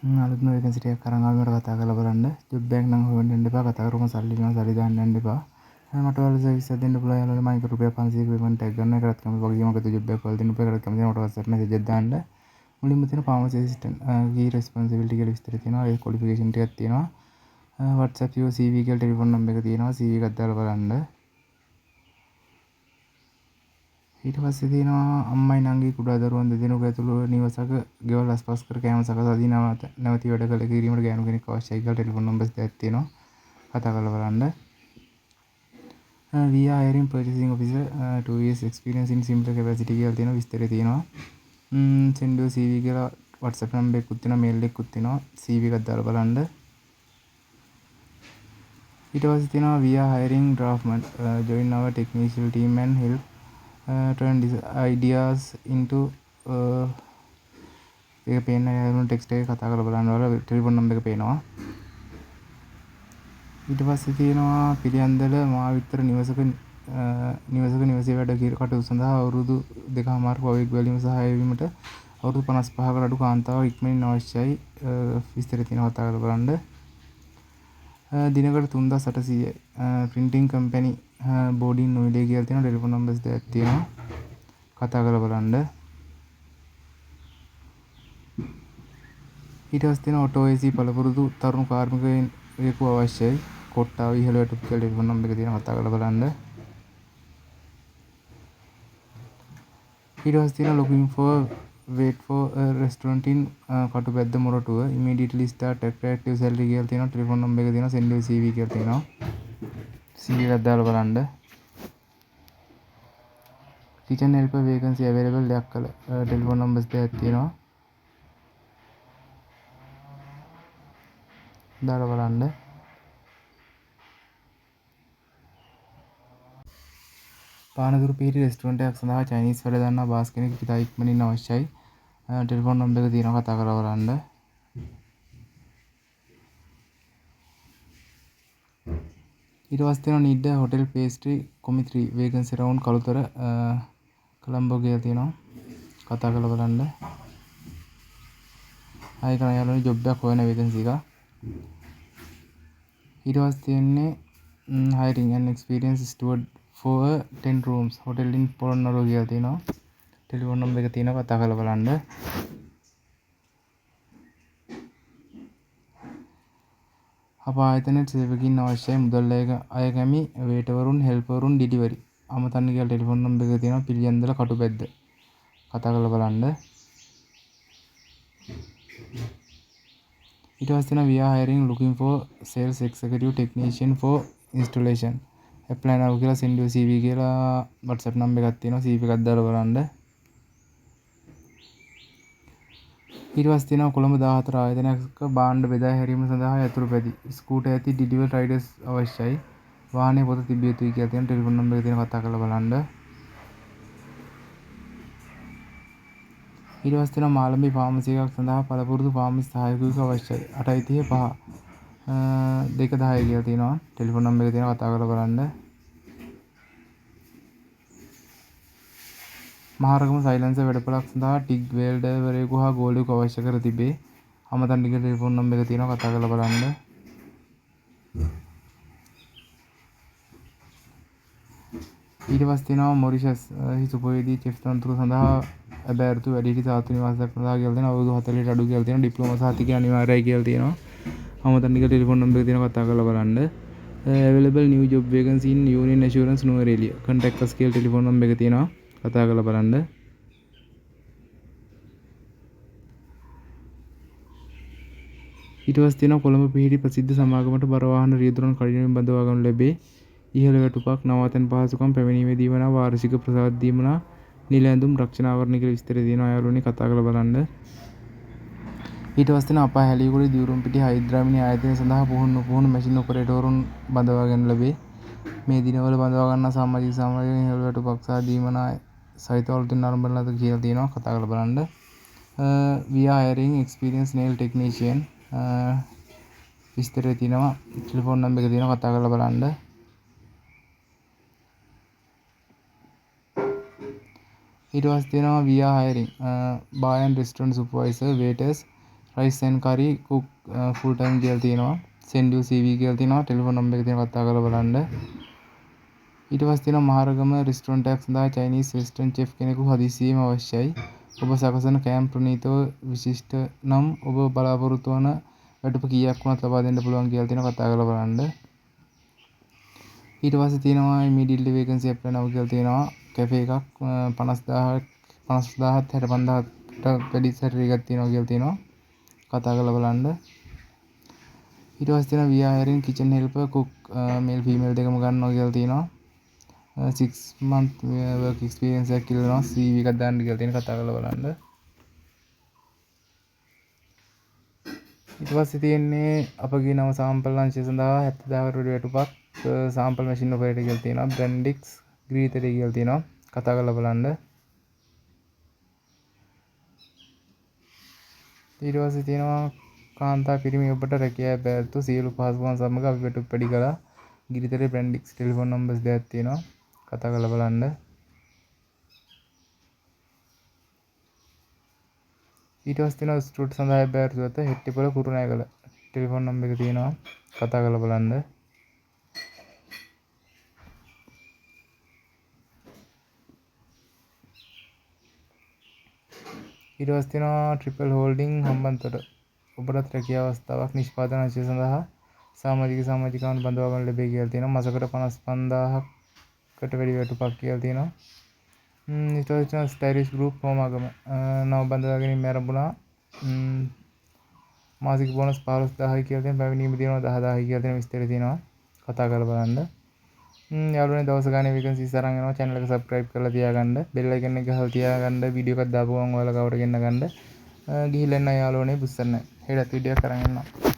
අලුත්ම වේකන්සි ටිකක් අරන් ආවම කතා කරලා බලන්න. ජොබ් එකක් නම් හොයන්න යන්න එපා. කතා කරමු සල්ලි ගන්න සල්ලි දාන්න යන්න එපා. මට ඔයාලා සර්විස් එකක් දෙන්න පුළුවන්. යාළුවනේ මම රුපියල් 500ක පේමන්ට් එකක් ගන්නවා. ඒකටත් කැමති වගේම අකද ජොබ් එකක් වල දෙන්න එපා. ඒකටත් කැමති මට WhatsApp message එකක් දාන්න. මුලින්ම තියෙන ෆාමසි ඇසිස්ටන්ට් කී රෙස්පොන්සිබිලිටි කියලා විස්තර තියෙනවා. ඒ ක්වොලිෆිකේෂන් ටිකක් තියෙනවා. WhatsApp your CV කියලා ටෙලිෆෝන් නම්බර් එක තියෙනවා. CV එකක් දාලා බලන්න. ඊට පස්සේ තියෙනවා අම්මයි නංගි කුඩා දරුවන් දෙදෙනෙකු ඇතුළු නිවසක ගෙවල් අස්පස් කර කෑම සකසා දී නැවතී වැඩ කළ කිරීමට ගෑනු කෙනෙක් අවශ්‍යයි කියලා ටෙලිෆෝන් නම්බර්ස් දෙකක් තියෙනවා. කතා කරලා බලන්න. We are hiring purchasing officer 2 years experience in similar capacity කියලා තියෙනවා. විස්තරය තියෙනවා. send your CV කියලා WhatsApp නම්බර් එකකුත් තියෙනවා, mail එකකුත් තියෙනවා. CV එකක් දාලා බලන්න. ඊට පස්සේ තියෙනවා we are hiring draftman join our technical team and help turn these ideas into ඒක පේන යාළුවෝ ටෙක්ස්ට් එක කතා කරලා බලන්න වල ටෙලිෆෝන් නම්බර් එක පේනවා. ඊට පස්සේ තියෙනවා පිළියන්දල මාවිතර නිවසේ වැඩ කටයුතු සඳහා අවුරුදු 2කමාරක වේග බැලීම සහ අයවීමට අවුරුදු 55කට අඩු කාන්තාවක් ඉක්මනින් අවශ්‍යයි. විස්තර තියෙනවා කතා කරලා බලන්න. දිනකට 3800යි. printing company boarding නොයිලේ කියලා තියෙනවා. ටෙලිෆෝන් නම්බර්ස් දෙකක් තියෙනවා. කතා කරලා බලන්න. ඊට පස්සේ තියෙනවා ඔටෝ AC පළපුරුදු තරුණ කාර්මිකයෙකු අවශ්‍යයි. කොට්ටාව ඉහළ වැටුප් කියලා ටෙලිෆෝන් නම්බර් එක තියෙනවා. කතා කරලා බලන්න. ඊට පස්සේ තියෙනවා looking for wait for a restaurant in කටුපැද්ද Moratuwa immediately start attractive salary කියලා තියෙනවා. ටෙලිෆෝන් නම්බර් එක තියෙනවා. send your CV කියලා තියෙනවා. CV එකක් දාලා බලන්න. kitchen helper vacancy available දෙයක් කළ ටෙලිෆෝන් නම්බර්ස් දෙකක් තියෙනවා. දාලා බලන්න. පානදුරු පිහිටි රෙස්ටුරන්ට් එකක් සඳහා චයිනීස් වැඩ දන්නා බාස් කෙනෙක් ඉතා ඉක්මනින් අවශ්‍යයි. ටෙලිෆෝන් නම්බර් එක තියෙනවා. කතා කරලා බලන්න. ඊට පස්සේ තියෙනවා need a hotel pastry committee vacancy round Kalutara Colombo කියලා තියෙනවා. කතා කරලා බලන්න. ආයෙ කරා යාළුවනේ ජොබ් එකක් හොයන vacancy එක. ඊට පස්සේ තියෙන්නේ hiring an experienced steward for 10 rooms hotel in Polonnaruwa කියලා තියෙනවා. ටෙලිෆෝන් නම්බර් එක තියෙනවා. කතා කරලා බලන්න. අප ආයතනයේ සේවකයින් අවශ්‍යයි. මුදල් අය කැමි වේටවරුන් හෙල්පර්වරුන් ඩිලිවරි අමතන්න කියලා ටෙලිෆෝන් නම්බර් එක තියෙනවා. පිළියන්දල කටුපැද්ද. කතා කරලා බලන්න. ඊට පස්සේ තියෙනවා we are hiring looking for sales executive technician for installation apply now කියලා send your CV කියලා WhatsApp නම්බර් එකක් තියෙනවා. CV එකක් දාලා බලන්න. ඊට පස්සේ තියෙනවා කොළඹ 14 ආයතනයක භාණ්ඩ බෙදා හැරීම සඳහා යතුරු පැදි ස්කූටර් ඇති ඩිලිවරි රයිඩර්ස් අවශ්‍යයි. වාහනේ පොත තිබිය යුතුයි කියලා තියෙන ටෙලිෆෝන් නම්බර් එක තියෙනවා. කතා කරලා බලන්න. ඊට පස්සේ තියෙනවා මාළඹේ ෆාමසි එකක් සඳහා පළපුරුදු ෆාමසි සහායකයෙකු අවශ්‍යයි. 8:35 2:10 කියලා තියෙනවා. ටෙලිෆෝන් නම්බර් එක තියෙනවා. කතා කරලා බලන්න. මහරගම සයිලන්සර් වැඩපළක් සඳහා ටිග් වේල්ඩර්වරයෙකු හා ගෝලයෙකු අවශ්‍ය කර තිබේ. අමතන්න කියලා ටෙලිෆෝන් නම්බර් එක තියෙනවා. කතා කරලා බලන්න. ඊට පස්සේ තියෙනවා මොරිෂස් හිසුපොයේදී චෙෆ් තනතුර සඳහා අබෑරුතු වැඩිහිටි සාතු නිවාසයක් සඳහා කියලා තියෙනවා. අවුරුදු 40ට අඩු කියලා තියෙනවා. ඩිප්ලෝමා සහ තික අනිවාර්යයි කියලා තියෙනවා. අමතන්න කියලා ටෙලිෆෝන් නම්බර් එක තියෙනවා. කතා කරලා බලන්න. available new job vacancy in union assurance Nuwara contact us කියලා ටෙලිෆෝන් නම්බර් එක තියෙනවා. කතා කරලා බලන්න. ඊට පස්සේ තියෙනවා කොළඹ පිහිටි ප්‍රසිද්ධ සමාගමට බර වාහන රියදුරන් කඩිනමින් බඳවා ගනු ලැබේ. ඉහළ වැටුපක් නවාතැන් පහසුකම් පැමිණීමේ දීවනා වාර්ෂික ප්‍රසාද දීමනා නිල ඇඳුම් රක්ෂණ ආවරණ කියලා විස්තර තියෙනවා. යාළුවනේ කතා කරලා බලන්න. ඊට පස්සේ තියෙනවා අපා හැලියගොඩ දියුරුම්පිටිය හයිඩ්‍රාමිනි ආයතනය සඳහා පුහුණු මැෂින් ඔපරේටර්වරුන් බඳවා ගනු ලැබේ. මේ දිනවල බඳවා ගන්නා සමාජික සමාජයෙන් ඉහළ වැටුපක් සහ දීමනා සහිත අලුතින් ආරම්භ කරන ලද කියලා තියෙනවා. කතා කරලා බලන්න. we are hiring experienced nail technician විස්තරය තියෙනවා. ටෙලිෆෝන් නම්බර් එක තියෙනවා. කතා කරලා බලන්න. ඊට පස්සේ තියෙනවා we are hiring bar and restaurant supervisor waiters rice and curry cook full time කියලා තියෙනවා. send you CV කියලා තියෙනවා. ටෙලිෆෝන් නම්බර් එක තියෙනවා කතා කරලා බලන්න. ඊට පස්සේ තියෙනවා මහරගම රෙස්ටොරන්ට් එකක් සඳහා චයිනීස් රෙස්ටොරන්ට් chef කෙනෙකු හදිසියෙම අවශ්‍යයි. ඔබ සකසන කෑම ප්‍රණීතව විශිෂ්ට නම් ඔබ බලාපොරොත්තු වන වැටුප කීයක් වුණත් ලබා දෙන්න පුළුවන් කියලා තියෙනවා කතා කරලා බලන්න. ඊට පස්සේ තියෙනවා immediately vacancy apply now කියලා තියෙනවා. කැෆේ එකක් 50000ත් 65000ට වැඩි සැලරි එකක් තියෙනවා කියලා තියෙනවා. කතා කරලා බලන්න. ඊට පස්සේ තියෙනවා we are hiring kitchen helper cook male female දෙකම ගන්නවා කියලා තියෙනවා. 6 month work experience එකක් කියලා CV එකක් දාන්න කියලා තියෙන කතා කරලා බලන්න. ඊට පස්සේ තියෙන්නේ අපගේ නව සාම්පල් අංශය සඳහා 70000කට වැඩි වැටුපක් සාම්පල් මැෂින් ඔපරේටර් කියලා තියෙනවා. බ්‍රැන්ඩික්ස් ග්‍රීතේ කියලා තියෙනවා. කතා කරලා බලන්න. ඊට පස්සේ තියෙනවා කාන්තා පිරිමි ඔබට රැකියාව පැවැත්වූ සියලු පහසුකම් සමග අපි වැටුප් වැඩි කළා. ගිරිතරේ බ්‍රැන්ඩික්ස් ටෙලිෆෝන් නම්බර්ස් දෙකක් තියෙනවා. කතා කරලා බලන්න. ඊට පස්සේ තියෙනවා ස්ටුඩ් සඳහා බෑරුවත හෙට්ටිපොළ කුරුණෑගල ටෙලිෆෝන් නම්බර් එක තියෙනවා. කතා කරලා බලන්න. ඊට පස්සේ තියෙනවා ට්‍රිපල් හෝල්ඩින් හම්බන්තොට ඔබට රැකියාව අවස්ථාවක් නිෂ්පාදන අංශය සඳහා සමාජිකාවන් බඳවා ගන්න ලැබෙයි කියලා තියෙනවා. මාසකට 55000කට වැඩි වැටුපක් කියලා තියෙනවා. ඊට පස්සේ ස්ටයිලිෂ් ගෲප් හෝමාගම නව බඳවා ගැනීම ආරම්භුණා. මාසික බෝනස් 15000යි කියලා තියෙනවා. පැමිණීම තියෙනවා 10000යි කියලා තියෙන විස්තර තියෙනවා. කතා කරලා බලන්න. යාළුවනේ දවස් ගානේ වේකන්සිස් අරන් යනවා. channel එක subscribe කරලා තියාගන්න. bell icon එක ගහලා තියාගන්න. වීඩියෝ එකක් දාපු ගමන් ඔයාලා කවට ගෙන්න ගන්න. ගිහිල්ලා එන්න යාළුවනේ බුස්සන්න. හෙටත් වීඩියෝ එකක් අරන් එන්නම්.